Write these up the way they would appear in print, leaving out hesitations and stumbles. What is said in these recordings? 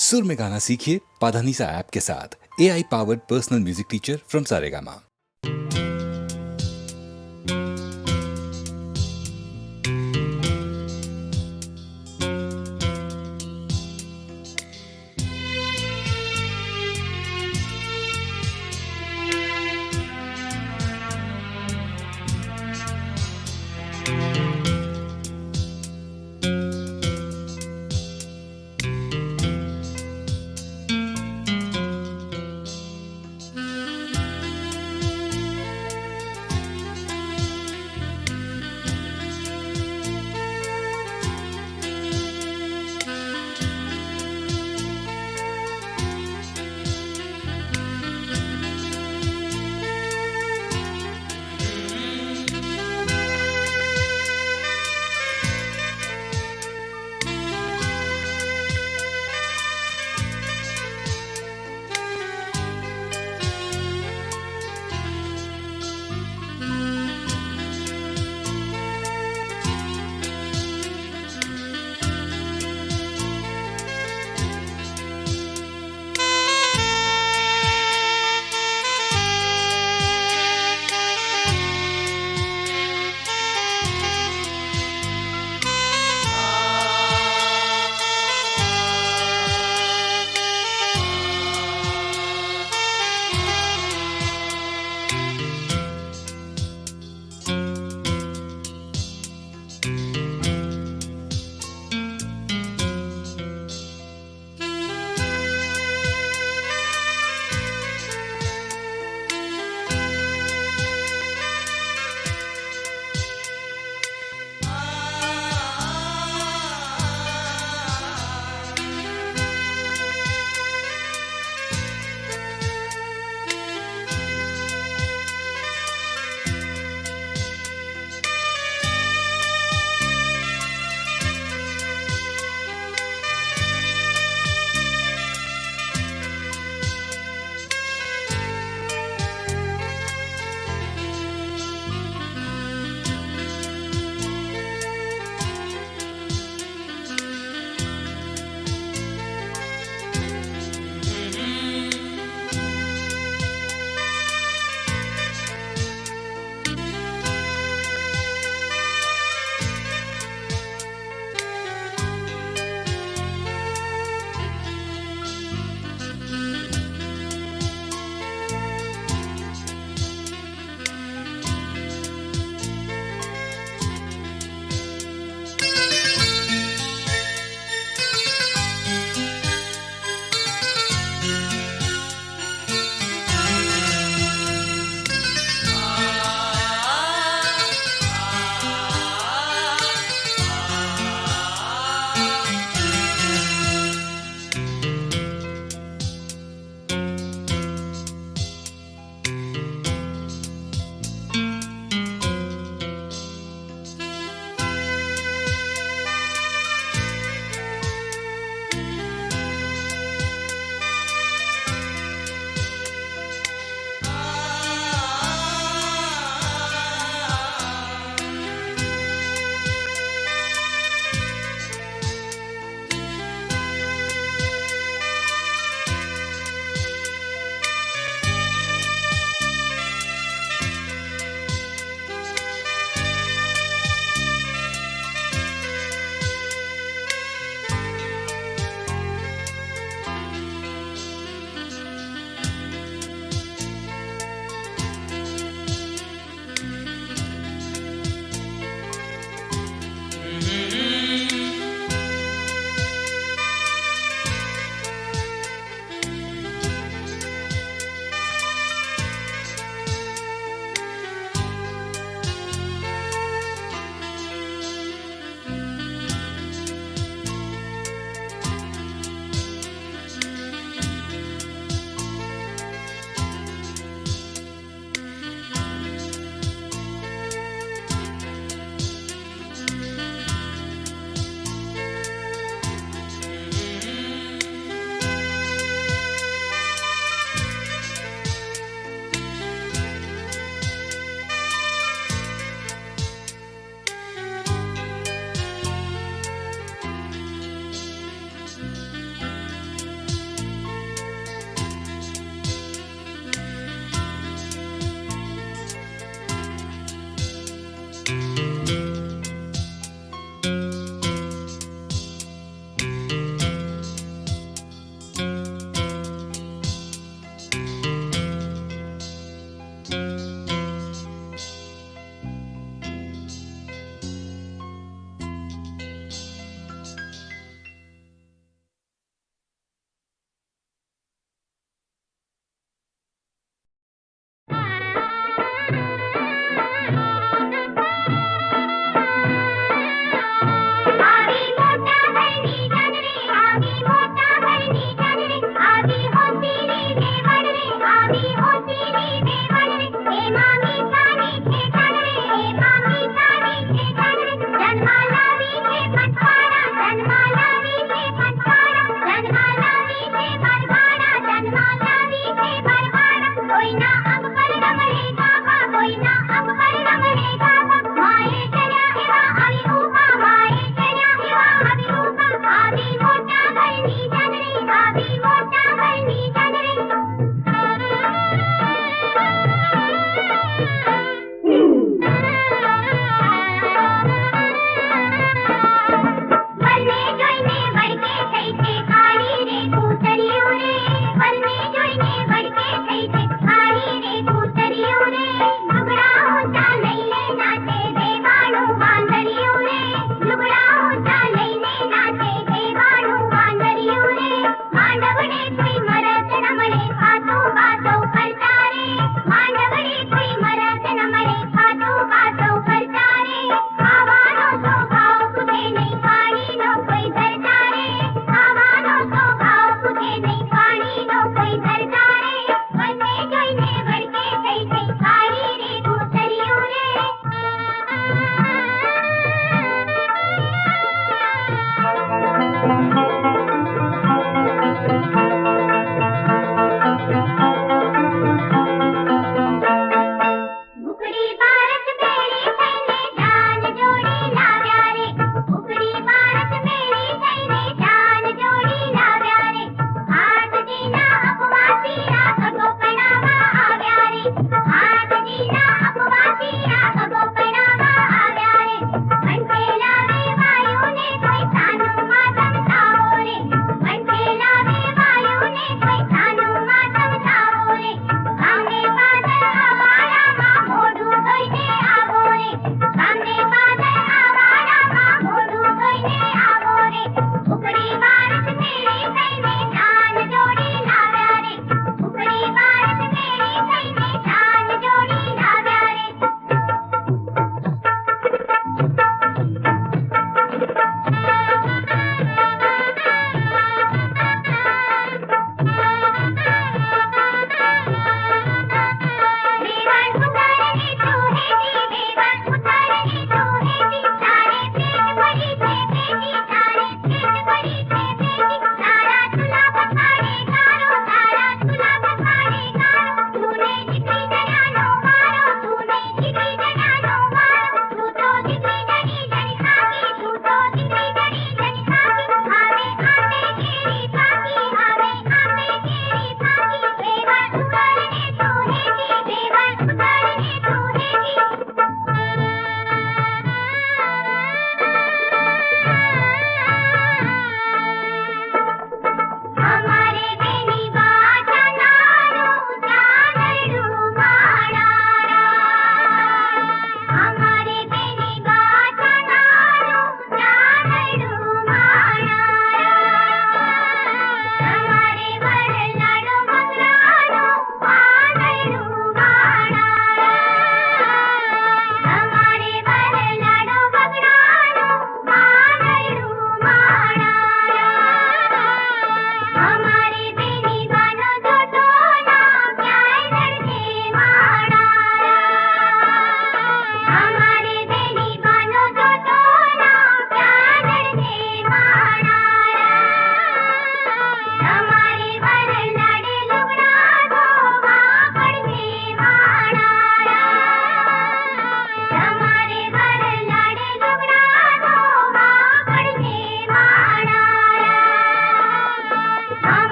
सुर में गाना सीखिए पाधानीसा ऐप के साथ। AI powered personal music teacher from Saregama.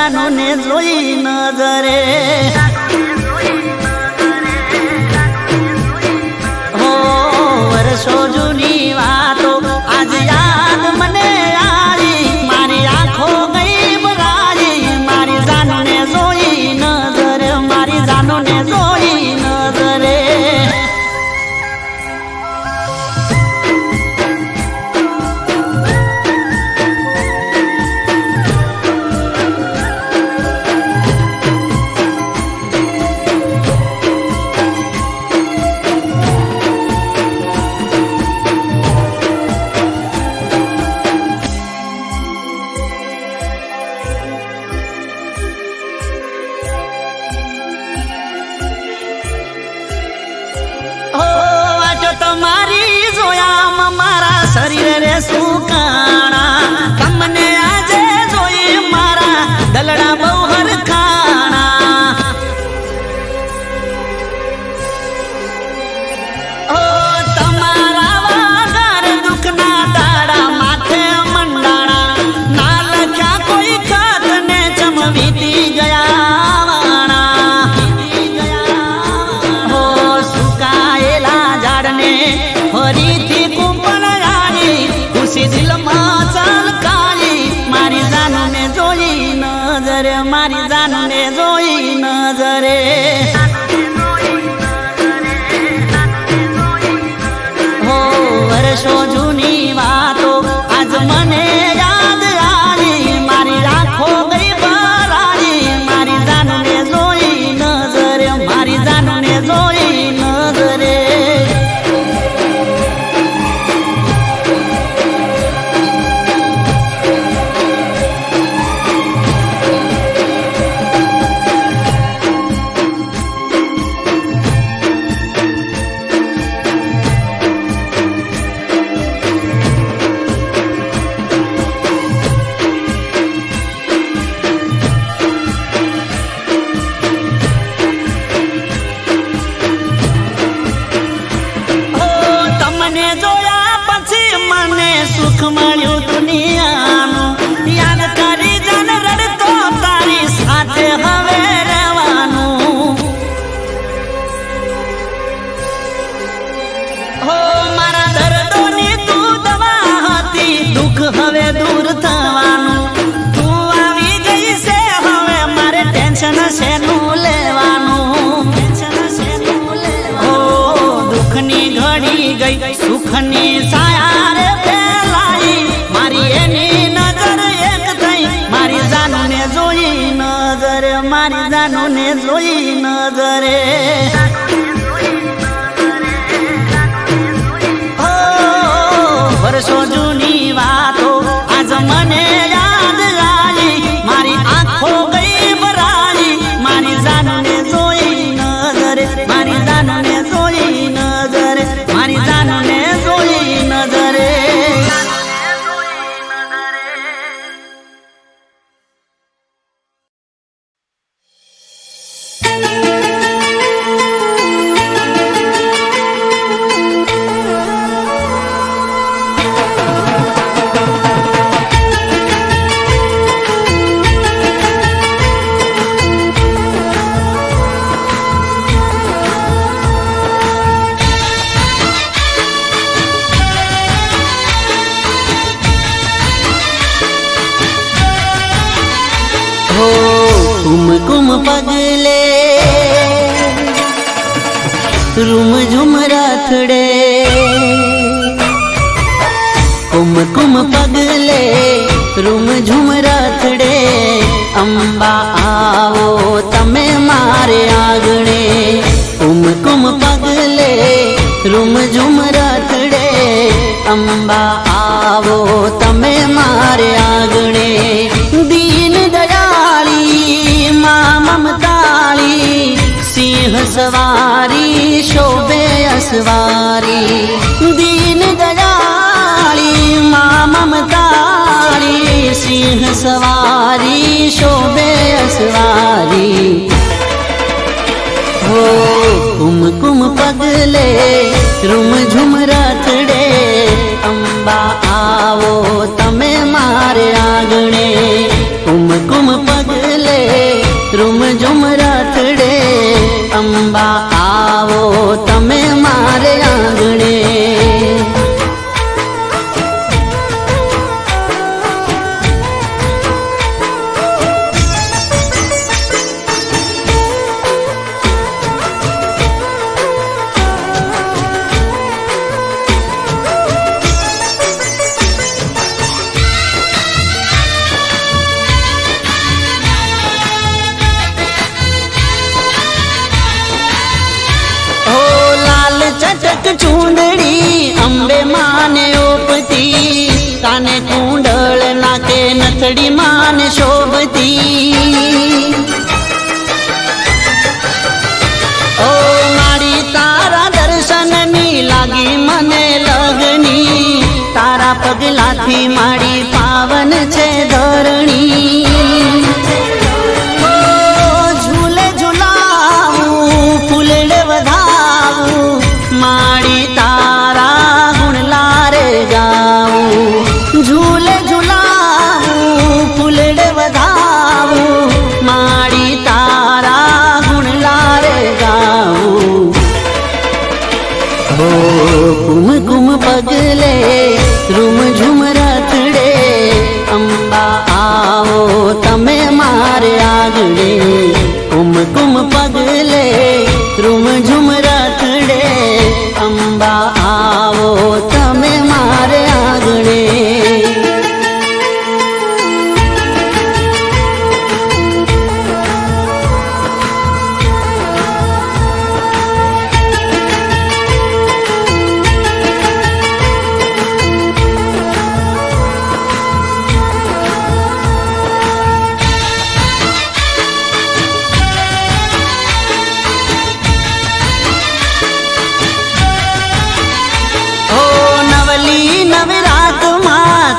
જાનું ને જોઈ નજરે હો વર્ષો જૂની વાતો આજ યાદ મને આવી મારી આંખો ગઈ ભરાઈ મારી જાનું ને જોઈ નજરે મારી જાનું ને જોઈ નજરે તમારી જોયા મારા શરીરે સુકાણા તમને આજે જોઈ મારા દલડા બહુ હરખાણા ઓ તમારા વાગર દુઃખના દાડા માથે મંડાણા ના લખ્યા કોઈ ખત ને ચમવીતી ગયા વાણા હો સુકાયેલા ઝાડને ફરીથી કુંપણ આવી ખુશી દિલમાં ચલકાઈ મારી જાનું ને જોઈ નજરે મારી જાનું ને જોઈ નજરે હો વર્ષો જૂની વાતો આજ મને યાદ આવી મારી આંખો ગઈ ભરાઈ મારી જાનું ને જોઈ નજરે મારી જાનું ને જોઈ નજરે સુખ મળ્યું દુનિયાનું યાદ કરી જન રડતો તારી સાથે હવે રહેવાનું હો મારા દર્દોની તું દવા હતી દુઃખ હવે દૂર થવાનું તું આવી ગઈ છે હવે મારે ટેન્શન શેનું લેવાનું હો દુઃખની ઘડી ગઈ સુખની સાયા રે મારી એની નજર એક થઈ મારી જાનું ને જોઈ નજરે મારી જાનું ને જોઈ નજરે હો વર્ષો જૂની વાતો આજ મને યાદ આવી મારી આંખો ગઈ ભરાઈ મારી જાનું ને જોઈ નજરે મારી જાનું ને જોઈ નજરે મારી જાનું ને જોઈ નજરે कुम पगले रूम झुम राथड़े कुम पगले रूम झुम राथड़े अंबा आवो तमे मारे आगणे कुम पगले रूम झुम राथड़े अंबा आवो तमे मारे आगणे दीन दयाली मां ममताली सिंह सवारी शोभे असवारी दीन दयाली मां ममताली सिंह सवारी शोभे असवारी हो कुम पगले रूम झुम राथड़े अंबा आवो तमे मारे आगणे कुम पगले કોટડી માન શોભતી ઓ મારી તારા દર્શનની લાગી મને લગની તારા પગલાથી મારી પાવન છે ધરણી ઓ ઝૂલે ઝુલાવું ફૂલડે વધાવું મારી તારા ગુણ લારે ગાવું ઝૂલે ઝુલાવું ફૂલડે વધાવું મારી તારા ગુણ લારે ગાવું હો કુમ કુમ પગલે રૂમ ઝુમ રથડે અંબા આવો તમે મારે આગળે કુમ કુમ પગલે રૂમ ઝુમ રથડે અંબા આવો તમે મારે આગળે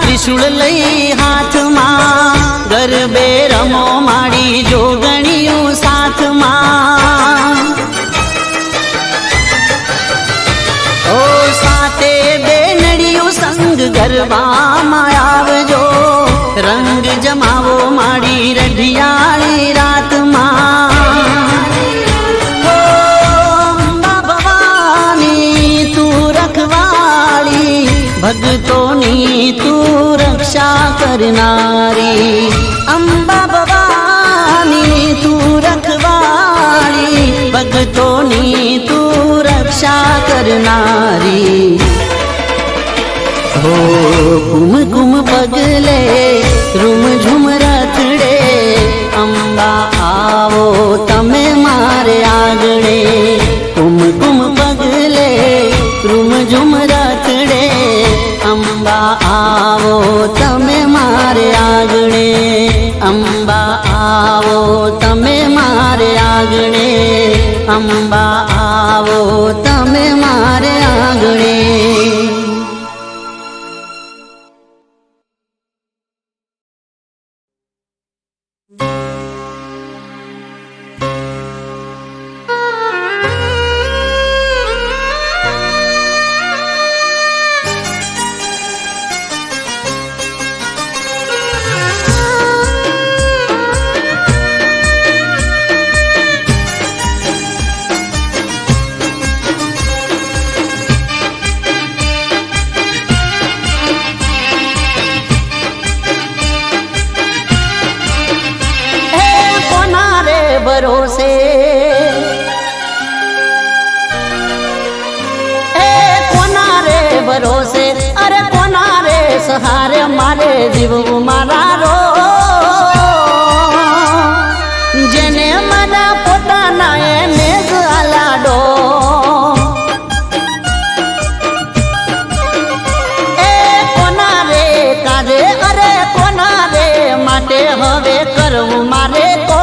ત્રિશુળ લઈ હાથમાં ગરબે રમો માડી જોગણીયું સાથમાં ઓ સાતે બેનડિયું સંગ ગરબામાં આવજો રંગ જમાવો માડી રઢિયાળી રાતમાં ઓ અંબા ભવાની તું રખવાળી ભગતોની તું રક્ષા કરનારી અંબા ભવાની તું રખવાળી ભગતોની તું રક્ષા કરનારી હો કુમ કુમ પગલે રૂમ ઝુમ રથડે અંબા આવો તમે મારે આગળે કુમ કુમ પગલે રૂમ ઝુમ રથડે અંબા આવો તમે મારે આગળે અંબા આવો તમે મારે આગળે અંબા આવો તમે મારે આગળે ભરોસે કોના રે ભરોસે અરે કોના રે સહારે મારે જીવવું મારા રો જેને મને પોતાના એને જ આલાડો કોના રે કાજે અરે કોના રે માટે હવે કરવું મારે તો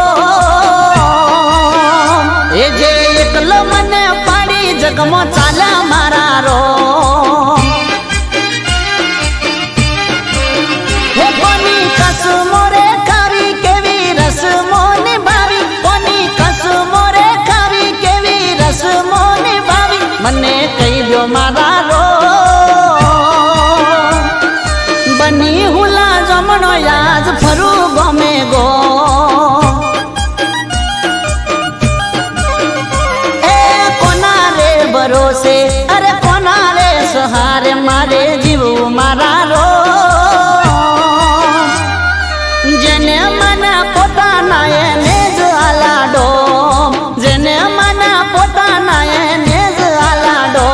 એ જે એકલો મને પાડી જગમો ચાલે મારા રો હે કોની કસમો રે ખાવી કેવી રસમો નિભાવી કોની કસમો રે ખાવી કેવી રસમો નિભાવી મને કહી દો મારા રો બની હુલા જમણો યાદ ફરું ગમે ગો ભરોસે અરે કોના રે સહારે મારે જીવવું મારા રો જેને મને પોતાના એને જ આલાડો જેને મને પોતાના એને જ આલાડો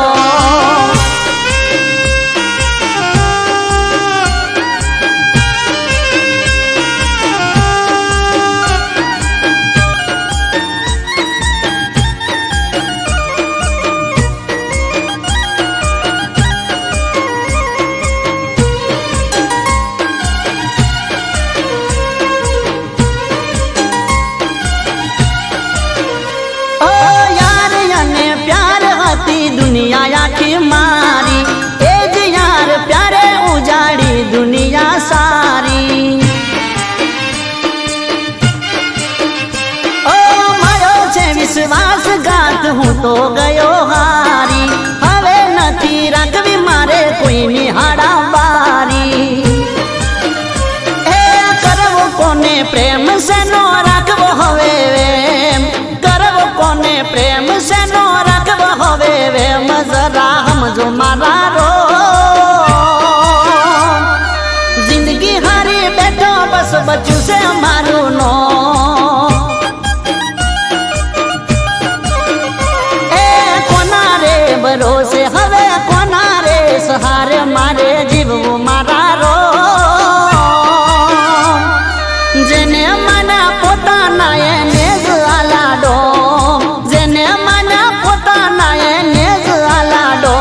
તો ગયો હારી હવે નથી રાખવી મારે કોઈની હાડાબારી એ કરવો કોને પ્રેમ સેનો રાખવો હવે વેમ કરવો કોને પ્રેમ સેનો રાખવો હવે વેમ જરા સમજો મારા રો જિંદગી હારી બેઠો બસ બચ્યું છે મારું નો એ કોના રે ભરોસે હવે કોના રે સહારે મારે જીવવું મારા રો જેને મને પોતાના એને જ આલાડો જેને મને પોતાના એને જ આલાડો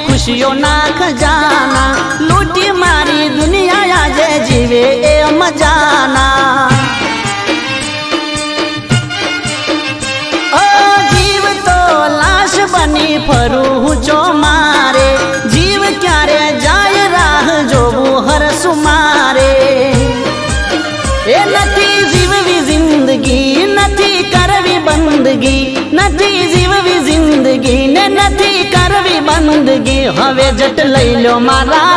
ખુશીઓના ખજાના લૂંટી મારી દુનિયા આજે જીવે એ મજાના ઓ જીવ તો લાશ બની ફરું છો મારે જીવ ક્યારે જાય રાહ જોવું હરસું મારે એ નથી જીવવી જિંદગી નથી કરવી બંદગી નથી જીવવી જિંદગી ને નથી કરવી બંદગી હવે જટ લઈ લો મારા